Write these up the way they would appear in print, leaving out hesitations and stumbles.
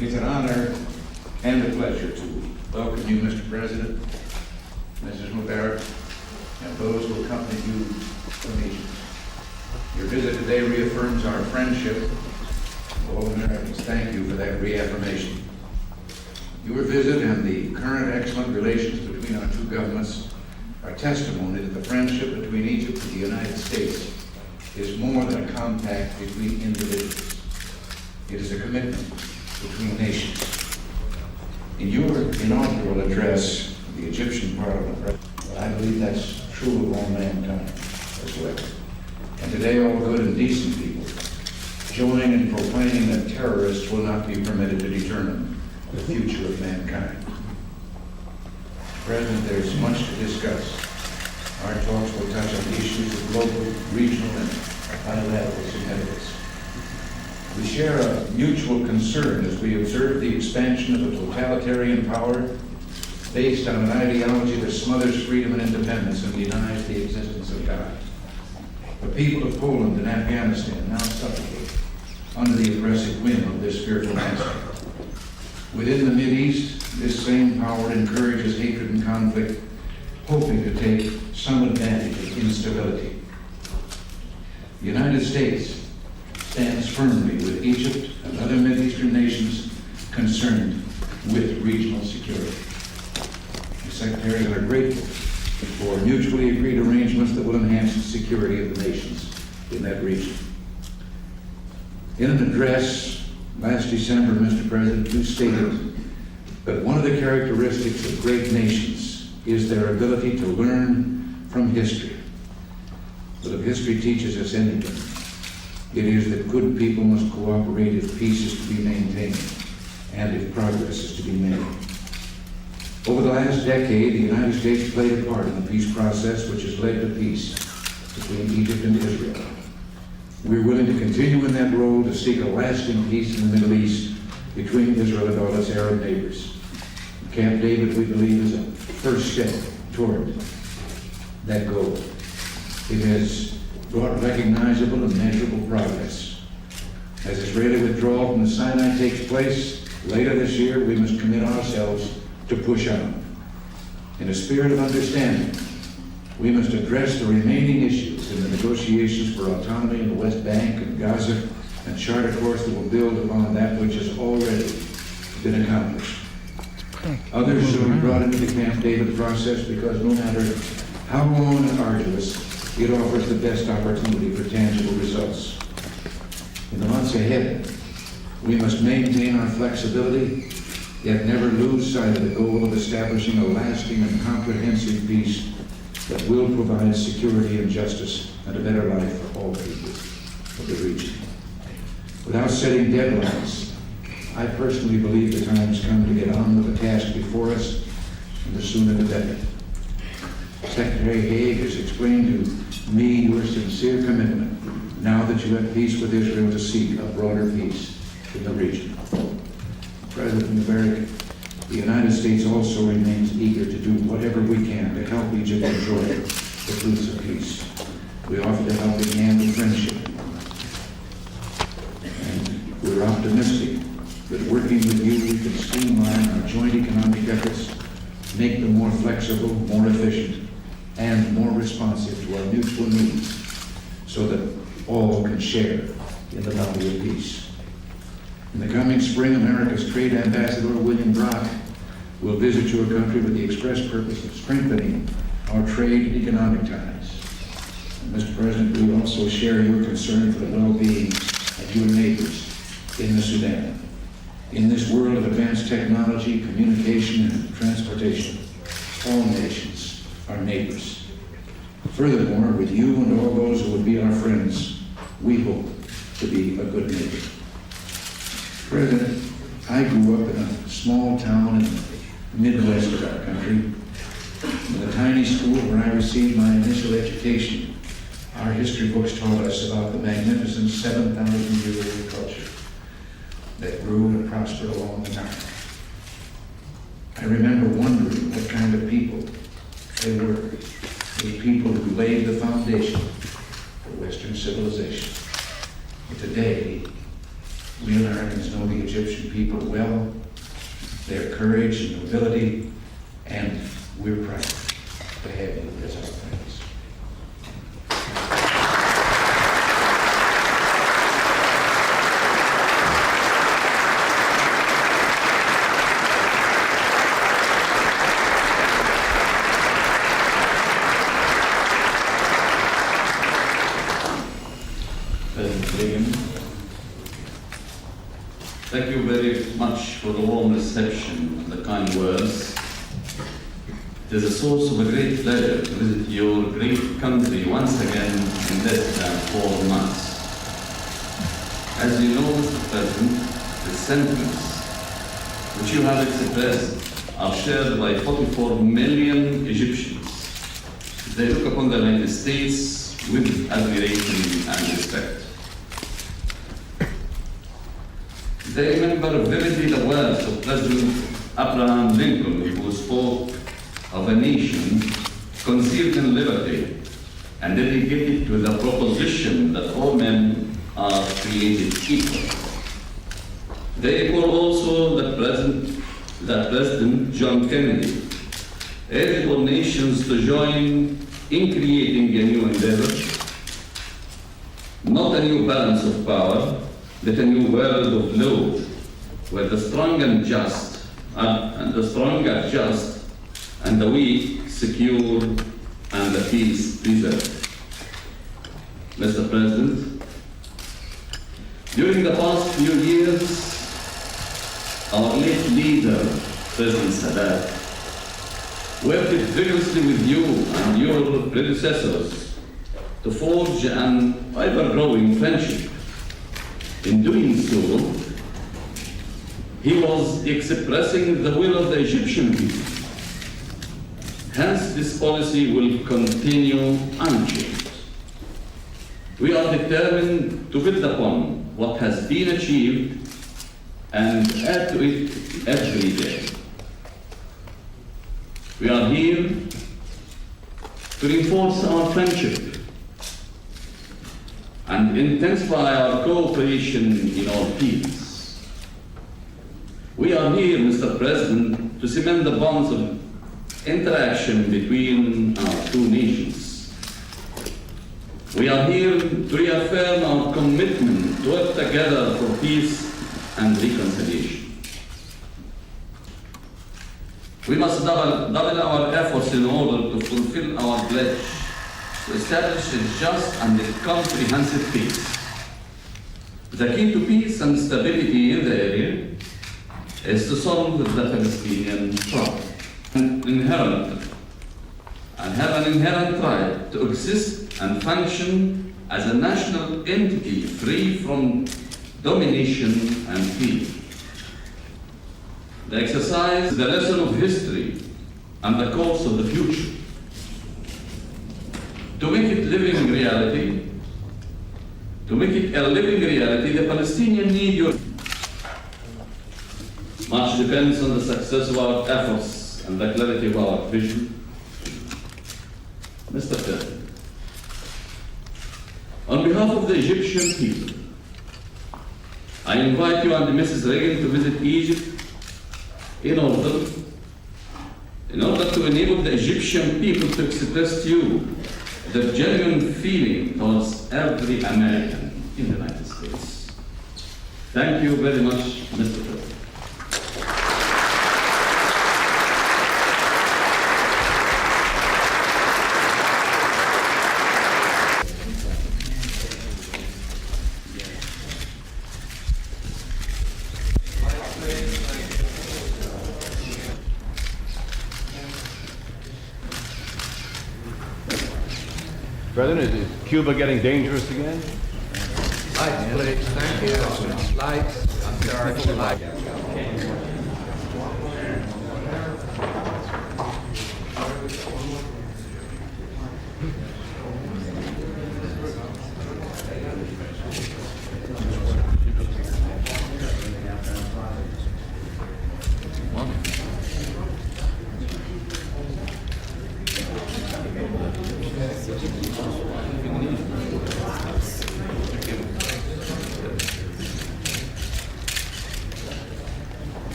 It's an honor and a pleasure to welcome you, Mr. President, Mrs. Mubarack, and those who accompany you from Egypt. Your visit today reaffirms our friendship. All Americans, thank you for that reaffirmation. Your visit and the current excellent relations between our two governments are testimony that the friendship between Egypt and the United States is more than a compact between individuals. It is a commitment between nations. In your inaugural address, the Egyptian Parliament, I believe that's true of all mankind as well. And today all good and decent people join in proclaiming that terrorists will not be permitted to determine the future of mankind. President, there's much to discuss. Our talks will touch on issues of local, regional, and bilateral significance. We share a mutual concern as we observe the expansion of a totalitarian power based on an ideology that smothers freedom and independence and denies the existence of God. The people of Poland and Afghanistan now suffocate under the oppressive whim of this fearful master. Within the Mideast, this same power encourages hatred and conflict, hoping to take some advantage of instability. The United States stands firmly with Egypt and other Mideastern nations concerned with regional security. The secretaries are grateful for mutually agreed arrangements that will enhance the security of the nations in that region. In an address last December, Mr. President, you stated that one of the characteristics of great nations is their ability to learn from history. But if history teaches us anything, it is that good people must cooperate if peace is to be maintained and if progress is to be made. Over the last decade, the United States played a part in the peace process which has led to peace between Egypt and Israel. We're willing to continue in that role to seek a lasting peace in the Middle East between Israel and all its Arab neighbors. Camp David, we believe, is a first step toward that goal. It has brought recognizable and measurable progress. As Israeli withdrawal from the Sinai takes place later this year, we must commit ourselves to push on. In a spirit of understanding, we must address the remaining issues in the negotiations for autonomy in the West Bank and Gaza and chart a course that will build upon that which has already been accomplished. Others should be brought into the Camp David process because no matter How long and arduous, it offers the best opportunity for tangible results. In the months ahead, we must maintain our flexibility, yet never lose sight of the goal of establishing a lasting and comprehensive peace that will provide security and justice and a better life for all people of the region. Without setting deadlines, I personally believe the time has come to get on with the task before us, and the sooner the better. Secretary Haig has explained to me your sincere commitment, now that you have peace with Israel, to seek a broader peace in the region. President Mubارك, the United States also remains eager to do whatever we can to help Egypt enjoy the fruits of peace. We offer to help in hand of friendship. And we're optimistic that working with you, we can streamline our joint economic efforts, make them more flexible, more efficient, and more responsive to our mutual needs, so that all can share in the bounty of peace. In the coming spring, America's Trade Ambassador, William Brock, will visit your country with the express purpose of strengthening our trade and economic ties. And Mr. President, we also share your concern for the well-being of your neighbors in the Sudan. In this world of advanced technology, communication, and transportation, all nations are neighbors. Furthermore, with you and all those who would be our friends, we hope to be a good neighbor. President, I grew up in a small town in the Midwest of our country. In a tiny school where I received my initial education, our history books taught us about the magnificent 7,000-year-old culture that grew and prospered along the Nile. I remember wondering what kind of people they were, the people who laid the foundation for Western civilization. But today, we Americans know the Egyptian people well, their courage and nobility, and we're proud to have you as our friends. Regan, thank you very much for the warm reception and the kind words. It is a source of a great pleasure to visit your great country once again in less than 4 months. As you know, Mr. President, the sentiments which you have expressed are shared by 44 million Egyptians. They look upon the United States with admiration and respect. They remember vividly the words of President Abraham Lincoln, who spoke of a nation conceived in liberty and dedicated to the proposition that all men are created equal. They recall also that President John Kennedy urged all nations to join in creating a new endeavor, not a new balance of power, but a new world of law, where the strong and just and the strong are just, and the weak secure, and the peace preserved. Mr. President, during the past few years, our late leader, President Sadat, worked vigorously with you and your predecessors to forge an ever-growing friendship. In doing so, he was expressing the will of the Egyptian people. Hence, this policy will continue unchanged. We are determined to build upon what has been achieved and add to it every day. We are here to reinforce our friendship and intensify our cooperation in all fields. We are here, Mr. President, to cement the bonds of interaction between our two nations. We are here to reaffirm our commitment to work together for peace and reconciliation. We must double our efforts in order to fulfill our pledge to establish a just and a comprehensive peace. The key to peace and stability in the area is to solve the Palestinian problem and have an inherent right to exist and function as a national entity free from domination and fear. The exercise is the lesson of history and the course of the future. To make it living reality, the Palestinians need your. Much depends on the success of our efforts and the clarity of our vision. Mr. President, on behalf of the Egyptian people, I invite you and Mrs. Reagan to visit Egypt in order to enable the Egyptian people to express to you the genuine feeling towards every American in the United States. Thank you very much, Mr. President. President, is Cuba getting dangerous again? Lights, please. Thank you. Lights. I'm sorry. Lights.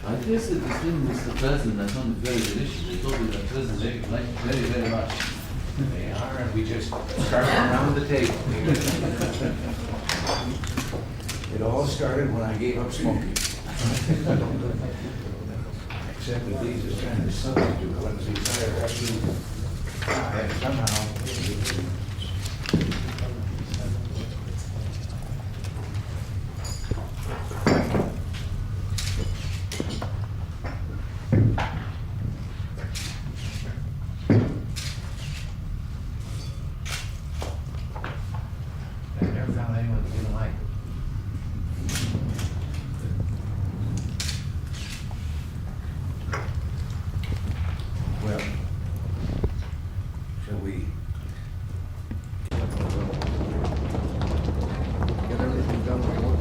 I tasted this thing, Mr. President. I found it very delicious. They told me that President liked it very, very much. They are, and we just started around the table. It all started when I gave up smoking. Except that these is kind of substitute ones, these are actually, and somehow. Well, shall we get everything done with one?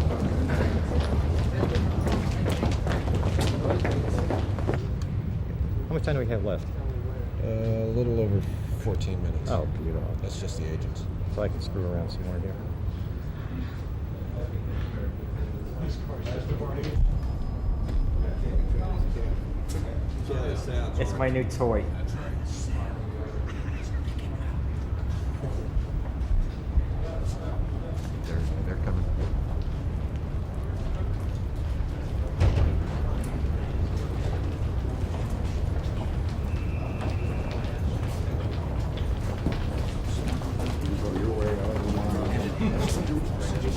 How much time do we have left? A little over 14 minutes. Oh, beautiful. That's just the agents. So I can screw around some more here. It's my new toy. They're coming.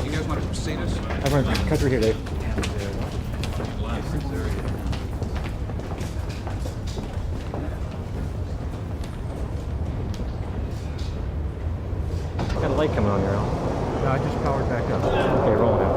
You guys want to see this? I'm going to cut through here, Dave. Got a light coming on here, Al. No, I just powered back up. Okay, roll it out.